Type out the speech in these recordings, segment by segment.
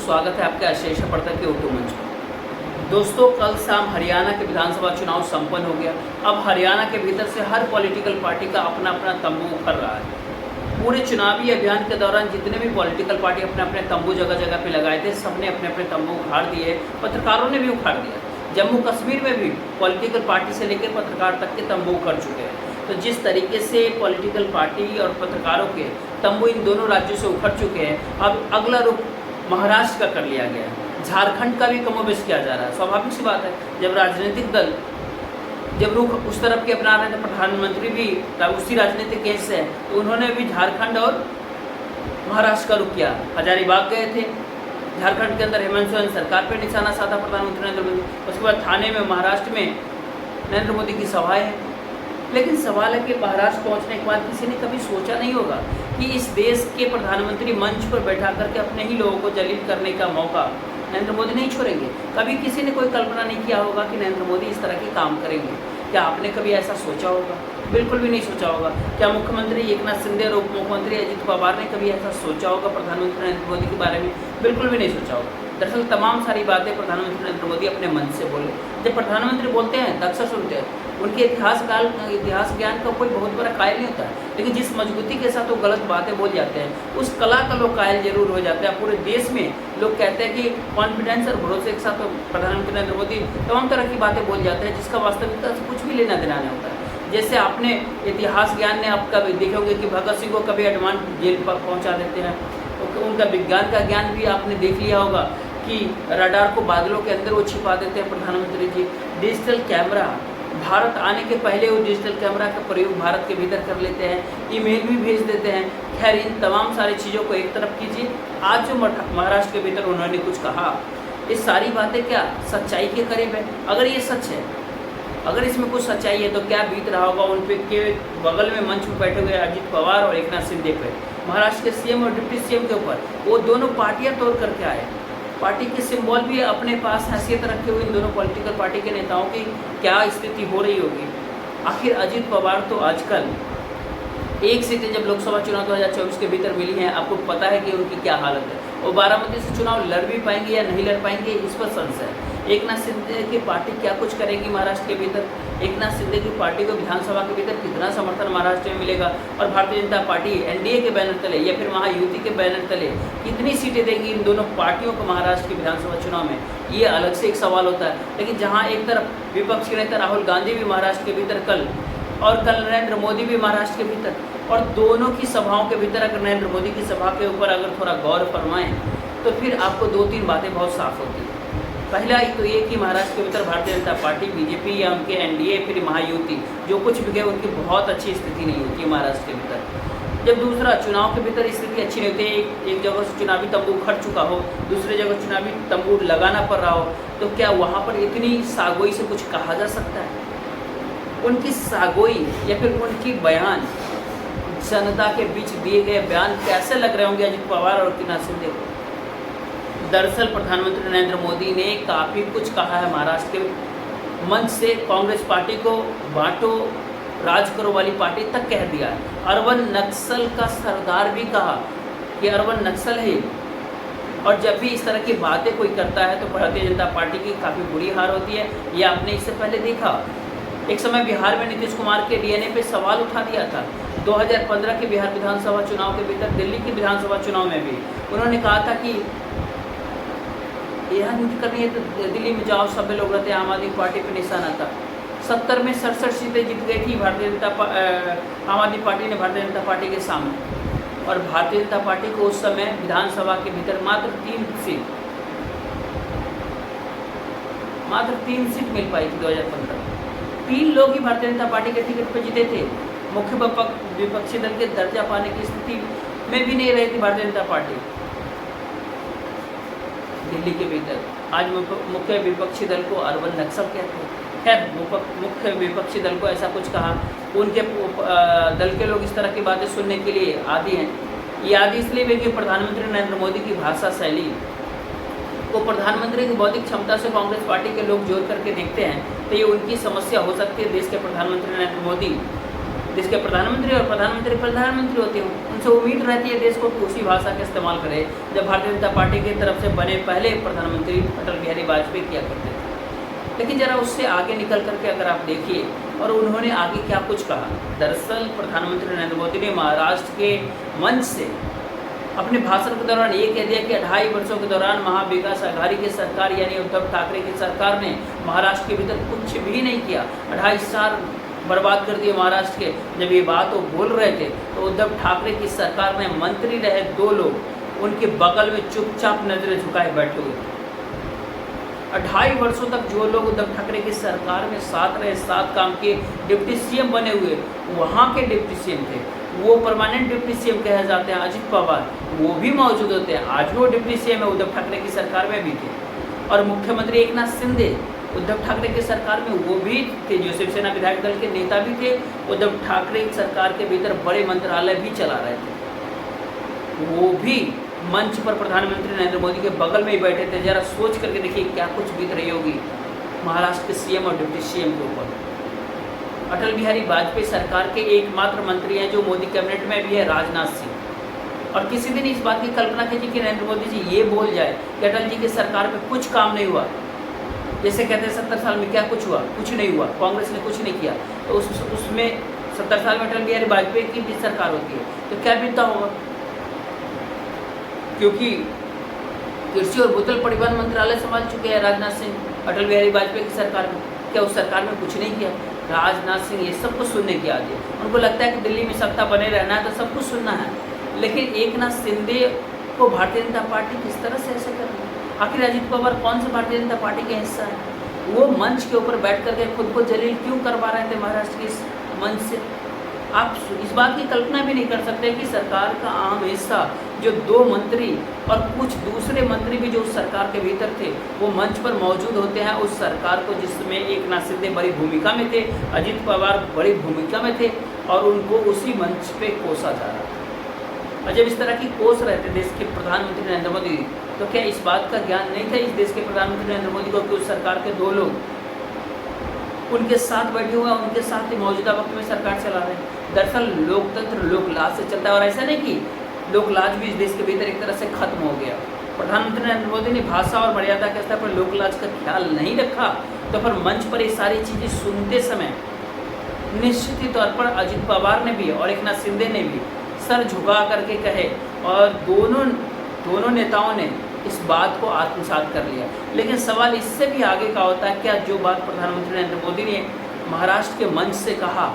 स्वागत है आपके आशीष पड़ता के यूट्यूब मंच पर। दोस्तों, कल शाम हरियाणा के विधानसभा चुनाव संपन्न हो गया। अब हरियाणा के भीतर से हर पॉलिटिकल पार्टी का अपना अपना तंबू उखड़ रहा है। पूरे चुनावी अभियान के दौरान जितने भी पॉलिटिकल पार्टी अपने अपने तंबू जगह जगह पे लगाए थे, सबने अपने अपने तंबू उखाड़ दिए। पत्रकारों ने भी उखाड़ दिया। जम्मू कश्मीर में भी पॉलिटिकल पार्टी से लेकर पत्रकार तक के तंबू उखड़ चुके हैं। तो जिस तरीके से पॉलिटिकल पार्टी और पत्रकारों के तंबू इन दोनों राज्यों से उखड़ चुके हैं, अब अगला रुख महाराष्ट्र का कर लिया गया है। झारखंड का भी कमोबेश किया जा रहा है। स्वाभाविक सी बात है, जब राजनीतिक दल जब रुख उस तरफ के अपना रहे थे, प्रधानमंत्री भी उसी राजनीतिक केस से है, तो उन्होंने भी झारखंड और महाराष्ट्र का रुख किया। हजारीबाग गए थे, झारखंड के अंदर हेमंत सोरेन सरकार पर निशाना साधा प्रधानमंत्री नरेंद्र मोदी। उसके बाद थाने में महाराष्ट्र में नरेंद्र मोदी की सभाएं हैं। लेकिन सवाल है कि महाराष्ट्र पहुंचने के बाद किसी ने कभी सोचा नहीं होगा कि इस देश के प्रधानमंत्री मंच पर बैठा करके अपने ही लोगों को जलील करने का मौका नरेंद्र मोदी नहीं छोड़ेंगे। कभी किसी ने कोई कल्पना नहीं किया होगा कि नरेंद्र मोदी इस तरह के काम करेंगे। क्या आपने कभी ऐसा सोचा होगा? बिल्कुल भी नहीं सोचा होगा। क्या मुख्यमंत्री एकनाथ शिंदे और उप मुख्यमंत्री अजित पवार ने कभी ऐसा सोचा होगा प्रधानमंत्री नरेंद्र मोदी के बारे में? बिल्कुल भी नहीं सोचा होगा। दरअसल तमाम सारी बातें प्रधानमंत्री नरेंद्र मोदी अपने मन से बोले। जब प्रधानमंत्री बोलते हैं तो अक्सर सुनते हैं। उनके इतिहास ज्ञान का कोई बहुत बड़ा कायल नहीं होता है, लेकिन जिस मजबूती के साथ वो गलत बातें बोल जाते हैं, उस कला का लोग कायल जरूर हो जाते हैं। पूरे देश में लोग कहते हैं कि कॉन्फिडेंस और भरोसे के साथ तो प्रधानमंत्री नरेंद्र मोदी तमाम तरह की बातें बोल जाते हैं, जिसका वास्तविकता से कुछ भी लेना देना नहीं होता है। जैसे आपने इतिहास ज्ञान ने आप कभी देखे होंगे कि भगत सिंह को कभी एडवांस जेल पर पहुँचा देते हैं। उनका विज्ञान का ज्ञान भी आपने देख लिया होगा कि रडार को बादलों के अंदर वो छिपा देते हैं प्रधानमंत्री जी। डिजिटल कैमरा, भारत आने के पहले वो डिजिटल कैमरा का प्रयोग भारत के भीतर कर लेते हैं, ईमेल भी भेज देते हैं। खैर, इन तमाम सारी चीज़ों को एक तरफ कीजिए। आज जो महाराष्ट्र के भीतर उन्होंने कुछ कहा, ये सारी बातें क्या सच्चाई के करीब है? अगर ये सच है, अगर इसमें कुछ सच्चाई है, तो क्या बीत रहा होगा उन पे के बगल में मंच में बैठे हुए अजित पवार और एकनाथ शिंदे पे, महाराष्ट्र के सीएम और डिप्टी सीएम के ऊपर। वो दोनों पार्टियां तोड़ करके आए। पार्टी के सिंबल भी अपने पास हैसियत रखे हुए इन दोनों पॉलिटिकल पार्टी के नेताओं की क्या स्थिति हो रही होगी। आखिर अजित पवार तो आजकल एक सीटें जब लोकसभा चुनाव 2024 के भीतर मिली हैं, आपको पता है कि उनकी क्या हालत है। वो बारामती से चुनाव लड़ भी पाएंगे या नहीं लड़ पाएंगे, इस पर संशय है। एकनाथ शिंदे की पार्टी क्या कुछ करेगी महाराष्ट्र के भीतर? एकनाथ शिंदे की पार्टी को विधानसभा के भीतर कितना समर्थन महाराष्ट्र में मिलेगा? और भारतीय जनता पार्टी एनडीए के बैनर तले या फिर महायुति के बैनर तले कितनी सीटें देंगी इन दोनों पार्टियों को महाराष्ट्र के विधानसभा चुनाव में? ये अलग से एक सवाल होता है। लेकिन जहाँ एक तरफ विपक्ष के नेता राहुल गांधी भी महाराष्ट्र के भीतर कल नरेंद्र मोदी भी महाराष्ट्र के भीतर, और दोनों की सभाओं के भीतर अगर नरेंद्र मोदी की सभा के ऊपर अगर थोड़ा गौर फरमाएं, तो फिर आपको दो तीन बातें बहुत साफ होती हैं। पहला तो ये कि महाराष्ट्र के भीतर भारतीय जनता पार्टी, बीजेपी या उनके एनडीए फिर महायुति जो कुछ भी गए, उनकी बहुत अच्छी स्थिति नहीं होती है महाराष्ट्र के भीतर। जब दूसरा, चुनाव के भीतर स्थिति अच्छी नहीं होती, एक जगह से चुनावी तंबू उखड़ चुका हो, दूसरी जगह चुनावी तंबू लगाना पड़ रहा हो, तो क्या वहाँ पर इतनी सागोई से कुछ कहा जा सकता है? उनकी सागोई या फिर उनकी बयान, जनता के बीच दिए गए बयान कैसे लग रहे होंगे अजित पवार और एकनाथ शिंदे को? दरअसल प्रधानमंत्री नरेंद्र मोदी ने काफ़ी कुछ कहा है महाराष्ट्र के मंच से। कांग्रेस पार्टी को बांटो, राज करो वाली पार्टी तक कह दिया है। अर्बन नक्सल का सरदार भी कहा कि अर्बन नक्सल है। और जब भी इस तरह की बातें कोई करता है तो भारतीय जनता पार्टी की काफ़ी बुरी हार होती है। ये आपने इससे पहले देखा। एक समय बिहार में नीतीश कुमार के डीएनए पे सवाल उठा दिया था। 2015 के बिहार विधानसभा चुनाव के भीतर, दिल्ली की विधानसभा चुनाव में भी उन्होंने कहा था कि यह नीति करनी है तो दिल्ली में जाओ, सभी लोग रहते हैं, आम आदमी पार्टी पर निशाना था। 70 में 67 सीटें जीत गई थी आम आदमी पार्टी ने भारतीय जनता पार्टी के सामने। और भारतीय जनता पार्टी को उस समय विधानसभा के भीतर मात्र 3 सीट मिल पाई थी 2015। 3 लोग ही भारतीय जनता पार्टी के टिकट पर जीते थे। मुख्य विपक्षी दल के दर्जा पाने की स्थिति में भी नहीं रही थी भारतीय जनता पार्टी दिल्ली के भीतर। आज मुख्य विपक्षी दल को अर्बन नक्सल कहते हैं। खैर, मुख्य विपक्षी दल को ऐसा कुछ कहा, उनके दल के लोग इस तरह की बातें सुनने के लिए आदी हैं। ये आदि इसलिए भी कि प्रधानमंत्री नरेंद्र मोदी की भाषा शैली को प्रधानमंत्री की बौद्धिक क्षमता से कांग्रेस पार्टी के लोग जोड़ करके देखते हैं, तो ये उनकी समस्या हो सकती है। देश के प्रधानमंत्री नरेंद्र मोदी देश के प्रधानमंत्री और प्रधानमंत्री होते हैं, उनसे उम्मीद रहती है देश को कि उसी भाषा का इस्तेमाल करे जब भारतीय जनता पार्टी की तरफ से बने पहले प्रधानमंत्री अटल बिहारी वाजपेयी किया करते थे। लेकिन ज़रा उससे आगे निकल करके अगर आप देखिए और उन्होंने आगे क्या कुछ कहा। दरअसल प्रधानमंत्री नरेंद्र मोदी ने महाराष्ट्र के मंच से अपने भाषण के दौरान ये कह दिया कि 2.5 वर्षों के दौरान महाविकास आघाड़ी की सरकार यानी उद्धव ठाकरे की सरकार ने महाराष्ट्र के भीतर कुछ भी नहीं किया, 2.5 साल बर्बाद कर दिए महाराष्ट्र के। जब ये बात वो बोल रहे थे तो उद्धव ठाकरे की सरकार में मंत्री रहे 2 लोग उनके बगल में चुपचाप नजरें झुकाए बैठे हुए थे। 2.5 वर्षों तक जो लोग उद्धव ठाकरे की सरकार में साथ रहे, साथ काम किए, डिप्टी सीएम बने हुए, वहाँ के डिप्टी सीएम थे, वो परमानेंट डिप्टी सीएम कहे जाते हैं अजित पवार, वो भी मौजूद होते हैं। आज भी वो डिप्टी सीएम है, उद्धव ठाकरे की सरकार में भी थे। और मुख्यमंत्री एकनाथ शिंदे उद्धव ठाकरे की सरकार में वो भी थे, जो शिवसेना विधायक दल के नेता भी थे, उद्धव ठाकरे सरकार के भीतर बड़े मंत्रालय भी चला रहे थे। वो भी मंच पर प्रधानमंत्री नरेंद्र मोदी के बगल में ही बैठे थे। जरा सोच करके देखिए क्या कुछ बीत रही होगी महाराष्ट्र के सीएम और डिप्टी सीएम के ऊपर। अटल बिहारी वाजपेयी सरकार के एकमात्र मंत्री हैं जो मोदी कैबिनेट में भी है, राजनाथ सिंह। और किसी दिन इस बात की कल्पना कीजिए कि नरेंद्र मोदी जी ये बोल जाए कि अटल जी की सरकार में कुछ काम नहीं हुआ, जैसे कहते हैं 70 साल में क्या कुछ हुआ, कुछ नहीं हुआ, कांग्रेस ने कुछ नहीं किया। तो उसमें 70 साल में अटल बिहारी वाजपेयी की भी सरकार होती है तो क्या बीतता होगा। क्योंकि कृषि और भूतल परिवहन मंत्रालय संभाल चुके हैं राजनाथ सिंह अटल बिहारी वाजपेयी की सरकार में। क्या उस सरकार में कुछ नहीं किया? राजनाथ सिंह ये सब कुछ सुनने की आदि है। उनको लगता है कि दिल्ली में सत्ता बने रहना है तो सब कुछ सुनना है। लेकिन एकनाथ शिंदे को भारतीय जनता पार्टी किस तरह से ऐसे कर रही है? आखिर अजित पवार कौन से भारतीय जनता पार्टी के हिस्सा है? वो मंच के ऊपर बैठ करके खुद को जलील क्यों करवा रहे थे महाराष्ट्र के इस मंच से? आप इस बात की कल्पना भी नहीं कर सकते कि सरकार का आम हिस्सा जो 2 मंत्री और कुछ दूसरे मंत्री भी जो उस सरकार के भीतर थे वो मंच पर मौजूद होते हैं उस सरकार को जिसमें एकनाथ शिंदे बड़ी भूमिका में थे, अजित पवार बड़ी भूमिका में थे और उनको उसी मंच पे कोसा जा रहा था। और जब इस तरह की कोस रहे थे देश के प्रधानमंत्री नरेंद्र मोदी, तो क्या इस बात का ज्ञान नहीं था इस देश के प्रधानमंत्री नरेंद्र मोदी को कि उस सरकार के 2 लोग उनके साथ बैठे हुए हैं, उनके साथ ही मौजूदा वक्त में सरकार चला रहे हैं? दरअसल लोकतंत्र लोकलाज से चलता है और ऐसा नहीं कि लोकलाज भी इस देश के भीतर एक तरह से खत्म हो गया। प्रधानमंत्री नरेंद्र मोदी ने भाषा और मर्यादा के स्तर पर लोकलाज का ख्याल नहीं रखा तो फिर मंच पर ये सारी चीज़ें सुनते समय निश्चित ही तौर पर अजित पवार ने भी और एकनाथ शिंदे ने भी सर झुका करके कहे और दोनों नेताओं ने इस बात को आत्मसात कर लिया। लेकिन सवाल इससे भी आगे का होता है, क्या जो बात प्रधानमंत्री नरेंद्र मोदी ने महाराष्ट्र के मंच से कहा,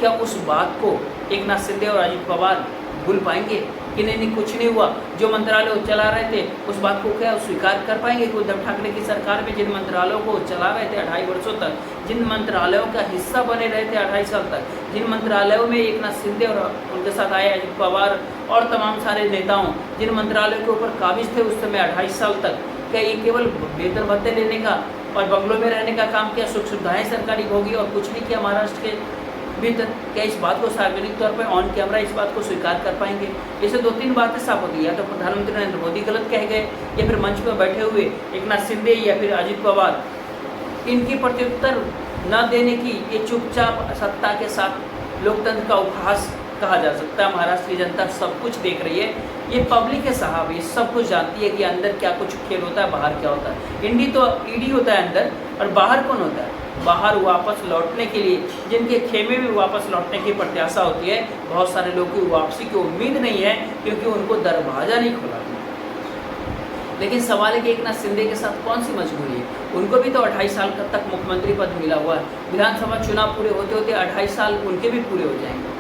क्या उस बात को एकनाथ शिंदे और अजित पवार भूल पाएंगे कि नहीं कुछ नहीं हुआ? जो मंत्रालय वो चला रहे थे उस बात को क्या स्वीकार कर पाएंगे कि उद्धव ठाकरे की सरकार में जिन मंत्रालयों को चला रहे थे 2.5 वर्षों तक, जिन मंत्रालयों का हिस्सा बने रहे थे 2.5 साल तक, जिन मंत्रालयों में एकनाथ शिंदे और उनके साथ आए अजित पवार और तमाम सारे नेताओं जिन मंत्रालयों के ऊपर काबिज थे उस समय 2.5 साल तक, क्या ये केवल वेतन भत्ते लेने का और बंगलों में रहने का काम किया, सुख सुविधाएँ सरकारी होगी और कुछ नहीं किया महाराष्ट्र के भीतर? क्या इस बात को सार्वजनिक तौर पर ऑन कैमरा इस बात को स्वीकार कर पाएंगे? इसे 2-3 बातें साफ होती है, या तो प्रधानमंत्री नरेंद्र मोदी गलत कह गए या फिर मंच पर बैठे हुए एकनाथ शिंदे या फिर अजित पवार इनकी प्रत्युत्तर न देने की ये चुपचाप सत्ता के साथ लोकतंत्र का उपहास कहा जा सकता है। महाराष्ट्र की जनता सब कुछ देख रही है, ये पब्लिक है साहब, ये सब कुछ जानती है कि अंदर क्या कुछ खेल होता है, बाहर क्या होता है। ईडी होता है अंदर और बाहर कौन होता है? बाहर वापस लौटने के लिए जिनके खेमे में वापस लौटने की प्रत्याशा होती है, बहुत सारे लोगों की वापसी की उम्मीद नहीं है क्योंकि उनको दरवाजा नहीं खुला। लेकिन सवाल है कि एकनाथ शिंदे के साथ कौन सी मजबूरी है? उनको भी तो 2.5 साल तक मुख्यमंत्री पद मिला हुआ है। विधानसभा चुनाव पूरे होते होते 2.5 साल उनके भी पूरे हो जाएंगे।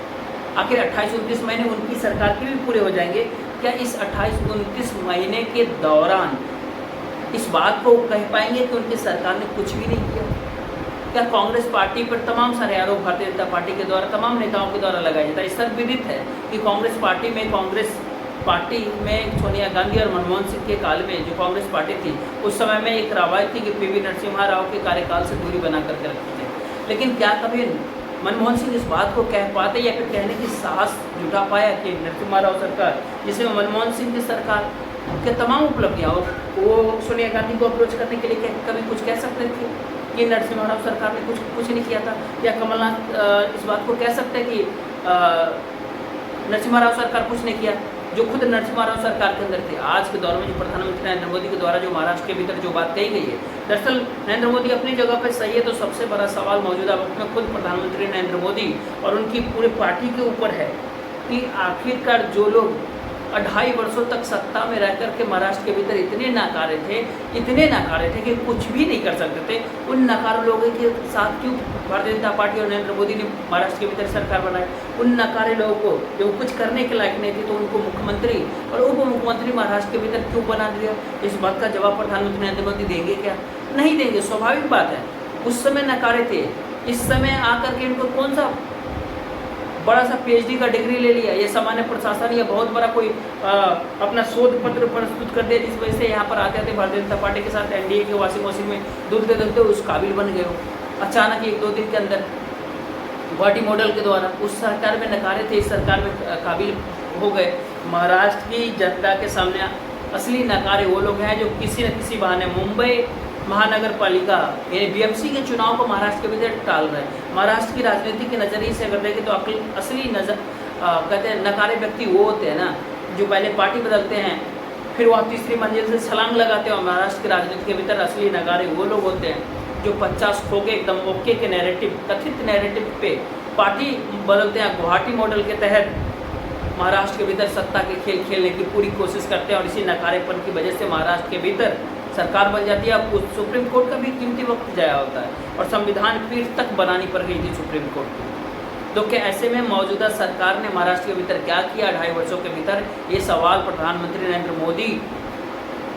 आखिर 28-29 महीने उनकी सरकार के भी पूरे हो जाएंगे। क्या इस 28-29 महीने के दौरान इस बात को कह पाएंगे कि उनकी सरकार ने कुछ भी नहीं किया? क्या कांग्रेस पार्टी पर तमाम सारे आरोप भारतीय जनता पार्टी के द्वारा तमाम नेताओं के द्वारा लगाया जाता है? इस सर्वविदित है कि कांग्रेस पार्टी में सोनिया गांधी और मनमोहन सिंह के काल में जो कांग्रेस पार्टी थी उस समय में एक रवायत थी कि पीवी नरसिम्हा राव के कार्यकाल से दूरी बना करके रखते थे। लेकिन क्या कभी मनमोहन सिंह इस बात को कह पाते या फिर कहने की साहस जुटा पाया कि नरसिम्हा राव सरकार जिसमें मनमोहन सिंह की सरकार के तमाम उपलब्धियाँ वो सोनिया गांधी को अप्रोच करने के लिए कभी कुछ कह सकते थे? कि नरसिम्हा राव सरकार ने कुछ नहीं किया था? या कमलनाथ इस बात को कह सकते हैं कि नरसिम्हा राव सरकार कुछ नहीं किया, जो खुद नरसिम्हा राव सरकार के अंदर थे? आज के दौर में जो प्रधानमंत्री नरेंद्र मोदी के द्वारा जो महाराष्ट्र के भीतर जो बात कही गई है, दरअसल नरेंद्र मोदी अपनी जगह पर सही है, तो सबसे बड़ा सवाल मौजूदा वक्त में खुद प्रधानमंत्री नरेंद्र मोदी और उनकी पूरी पार्टी के ऊपर है कि आखिरकार जो लोग 2.5 वर्षों तक सत्ता में रह कर के महाराष्ट्र के भीतर इतने नाकारे थे कि कुछ भी नहीं कर सकते थे, उन नकारों लोगों के साथ क्यों भारतीय जनता पार्टी और नरेंद्र मोदी ने महाराष्ट्र के भीतर सरकार बनाई? उन नकारे लोगों को जो कुछ करने के लायक नहीं थे, तो उनको मुख्यमंत्री और उप मुख्यमंत्री महाराष्ट्र के भीतर क्यों बना दिया? इस बात का जवाब प्रधानमंत्री नरेंद्र मोदी देंगे क्या? नहीं देंगे, स्वाभाविक बात है। उस समय नकारे थे, इस समय आकर के इनको कौन सा बड़ा सा PhD का डिग्री ले लिया, ये सामान्य प्रशासन या बहुत बड़ा कोई अपना शोध पत्र प्रस्तुत कर दिया, जिस वजह से यहाँ पर आते भारतीय जनता पार्टी के साथ NDA के वॉशिंग मशीन में धुलते धुलते उस काबिल बन गए हो। अचानक 1-2 दिन के अंदर गुवाहाटी मॉडल के द्वारा उस सरकार में नकारे थे, इस सरकार में काबिल हो गए। महाराष्ट्र की जनता के सामने असली नकारे वो लोग हैं जो किसी न किसी बहाने मुंबई महानगर पालिका यानी BMC के चुनाव को महाराष्ट्र के भीतर टाल रहे हैं। महाराष्ट्र की राजनीति के नज़रिए से अगर देखें तो असली कहते हैं नकारे व्यक्ति वो होते हैं ना, जो पहले पार्टी बदलते हैं, फिर वह तीसरी मंजिल से छलांग लगाते हैं। और महाराष्ट्र की राजनीति के भीतर असली नकारे वो लोग होते हैं जो 50 खो के एकदम ओके के नैरेटिव, कथित नैरेटिव पे पार्टी बदलते हैं। गुवाहाटी मॉडल के तहत महाराष्ट्र के भीतर सत्ता के खेल खेलने की पूरी कोशिश करते हैं और इसी नकारेपन की वजह से महाराष्ट्र के भीतर सरकार बन जाती है। अब सुप्रीम कोर्ट का भी कीमती वक्त जाया होता है और संविधान पीठ तक बनानी पड़ गई थी सुप्रीम कोर्ट को। तो क्या ऐसे में मौजूदा सरकार ने महाराष्ट्र के भीतर क्या किया 2.5 वर्षों के भीतर? ये सवाल प्रधानमंत्री नरेंद्र मोदी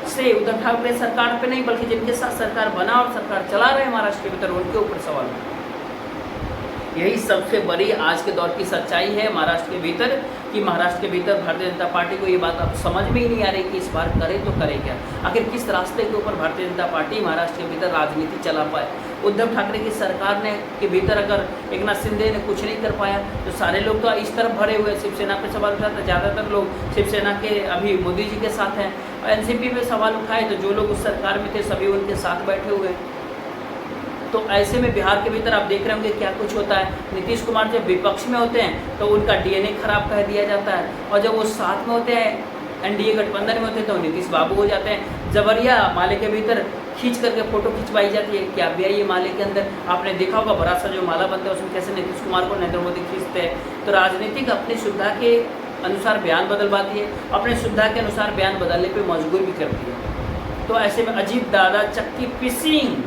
से उद्धव ठाकरे सरकार पे नहीं, बल्कि जिनके साथ सरकार बना और सरकार चला रहे महाराष्ट्र के भीतर, उनके ऊपर सवाल है। यही सबसे बड़ी आज के दौर की सच्चाई है महाराष्ट्र के भीतर, कि महाराष्ट्र के भीतर भारतीय जनता पार्टी को ये बात अब समझ में ही नहीं आ रही कि इस बार करे तो करे क्या। आखिर किस रास्ते के ऊपर भारतीय जनता पार्टी महाराष्ट्र के भीतर राजनीति चला पाए? उद्धव ठाकरे की सरकार ने के भीतर अगर एकनाथ शिंदे ने कुछ नहीं कर पाया, तो सारे लोग तो इस तरफ भरे हुए शिवसेना पे सवाल उठाते हैं। ज़्यादातर लोग शिवसेना के अभी मोदी जी के साथ हैं। NCP पे सवाल उठाए तो जो लोग उस सरकार में थे सभी उनके साथ बैठे हुए हैं। तो ऐसे में बिहार के भीतर आप देख रहे होंगे क्या कुछ होता है। नीतीश कुमार जब विपक्ष में होते हैं तो उनका DNA खराब कह दिया जाता है, और जब वो साथ में होते हैं NDA गठबंधन में होते हैं तो नीतीश बाबू हो जाते हैं। जबरिया माले के भीतर खींच करके फोटो खिंचवाई जाती है। क्या भी ये माले के अंदर आपने देखा होगा, बड़ा सा जो माला बनता है उसमें कैसे नीतीश कुमार को नरेंद्र मोदी खींचते हैं। तो राजनीतिक अपनी सुविधा के अनुसार बयान बदलवाती है, अपनी सुविधा के अनुसार बयान बदलने पर मजबूर भी करती है। तो ऐसे में अजीत दादा चक्की पिसिंग,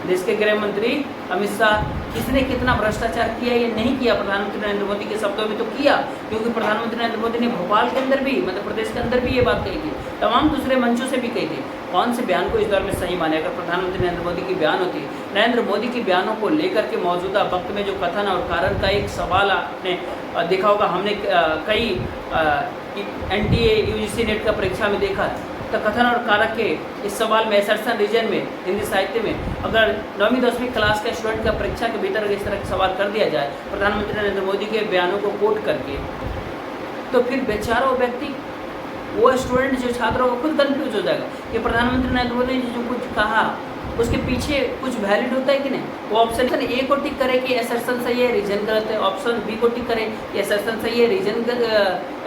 देश के गृह मंत्री अमित शाह, किसने कितना भ्रष्टाचार किया? ये नहीं किया, प्रधानमंत्री नरेंद्र मोदी के शब्दों में तो किया, क्योंकि प्रधानमंत्री नरेंद्र मोदी ने भोपाल के अंदर भी, मध्य प्रदेश के अंदर भी ये बात कही थी, तमाम दूसरे मंचों से भी कही थी। कौन से बयान को इस दौर में सही माने? अगर प्रधानमंत्री नरेंद्र मोदी की बयान होती, नरेंद्र मोदी की बयानों को लेकर के मौजूदा वक्त में जो कथन और कारण का एक सवाल आपने देखा होगा, हमने कई NTA UGC नेट का परीक्षा में देखा है। तो कथन और कारक के इस सवाल में एसर्शन रीजन में हिंदी साहित्य में अगर 9वीं 10वीं क्लास के स्टूडेंट का परीक्षा के भीतर इस तरह का सवाल कर दिया जाए प्रधानमंत्री नरेंद्र मोदी के बयानों को कोट करके, तो फिर बेचारा वो व्यक्ति, वो स्टूडेंट जो छात्र होगा खुद कंफ्यूज हो जाएगा कि प्रधानमंत्री नरेंद्र मोदी ने जो कुछ कहा उसके पीछे कुछ वैलिड होता है कि नहीं। वो ऑप्शन ए को टिक करे कि एसर्शन सही है, रीजन गलत है, ऑप्शन बी को टिक करे कि एसर्शन सही है,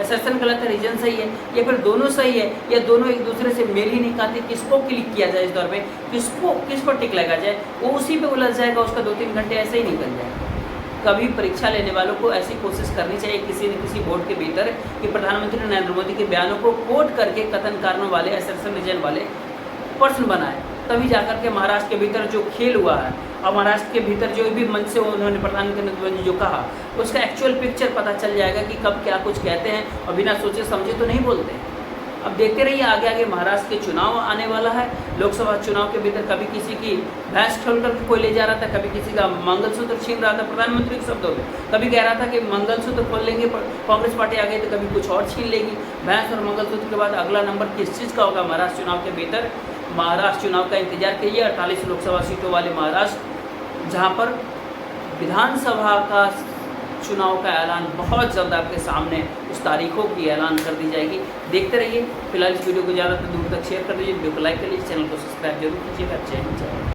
एसर्शन गलत है, रीजन सही है, या फिर दोनों सही है, या दोनों एक दूसरे से मेल ही नहीं खाते। किसको क्लिक किया जाए इस दौर में, किस पर टिक लगा जाए, वो उसी पे उलझ जाएगा, उसका 2-3 घंटे ऐसे ही निकल जाएगा। कभी परीक्षा लेने वालों को ऐसी कोशिश करनी चाहिए किसी न किसी बोर्ड के भीतर कि प्रधानमंत्री नरेंद्र मोदी के बयानों को कोट करके कथन कारणों वाले, एसर्शन रीजन वाले प्रश्न बनाए, तभी जाकर के महाराष्ट्र के भीतर जो खेल हुआ है और महाराष्ट्र के भीतर जो भी मंच से उन्होंने प्रधानमंत्री नरेंद्र मोदी जो कहा उसका एक्चुअल पिक्चर पता चल जाएगा कि कब क्या कुछ कहते हैं और बिना सोचे समझे तो नहीं बोलते हैं। अब देखते रहिए, आगे आगे महाराष्ट्र के चुनाव आने वाला है। लोकसभा चुनाव के भीतर कभी किसी की भैंस खोल कर कोई ले जा रहा था, कभी किसी का मंगलसूत्र छीन रहा था प्रधानमंत्री के शब्दों में, कभी कह रहा था कि मंगलसूत्र खोल लेंगे कांग्रेस पार्टी आ गई, तो कभी कुछ और छीन लेगी। भैंस और मंगलसूत्र के बाद अगला नंबर किस चीज़ का होगा महाराष्ट्र चुनाव के भीतर? महाराष्ट्र चुनाव का इंतजार कीजिए। 48 लोकसभा सीटों वाले महाराष्ट्र, जहां पर विधानसभा का चुनाव का ऐलान बहुत जल्द आपके सामने उस तारीखों की ऐलान कर दी जाएगी। देखते रहिए। फिलहाल इस वीडियो को ज़्यादातर दूर तक शेयर कर दीजिए, वीडियो को लाइक कर लीजिए, चैनल को सब्सक्राइब जरूर कीजिएगा। जय हिंद।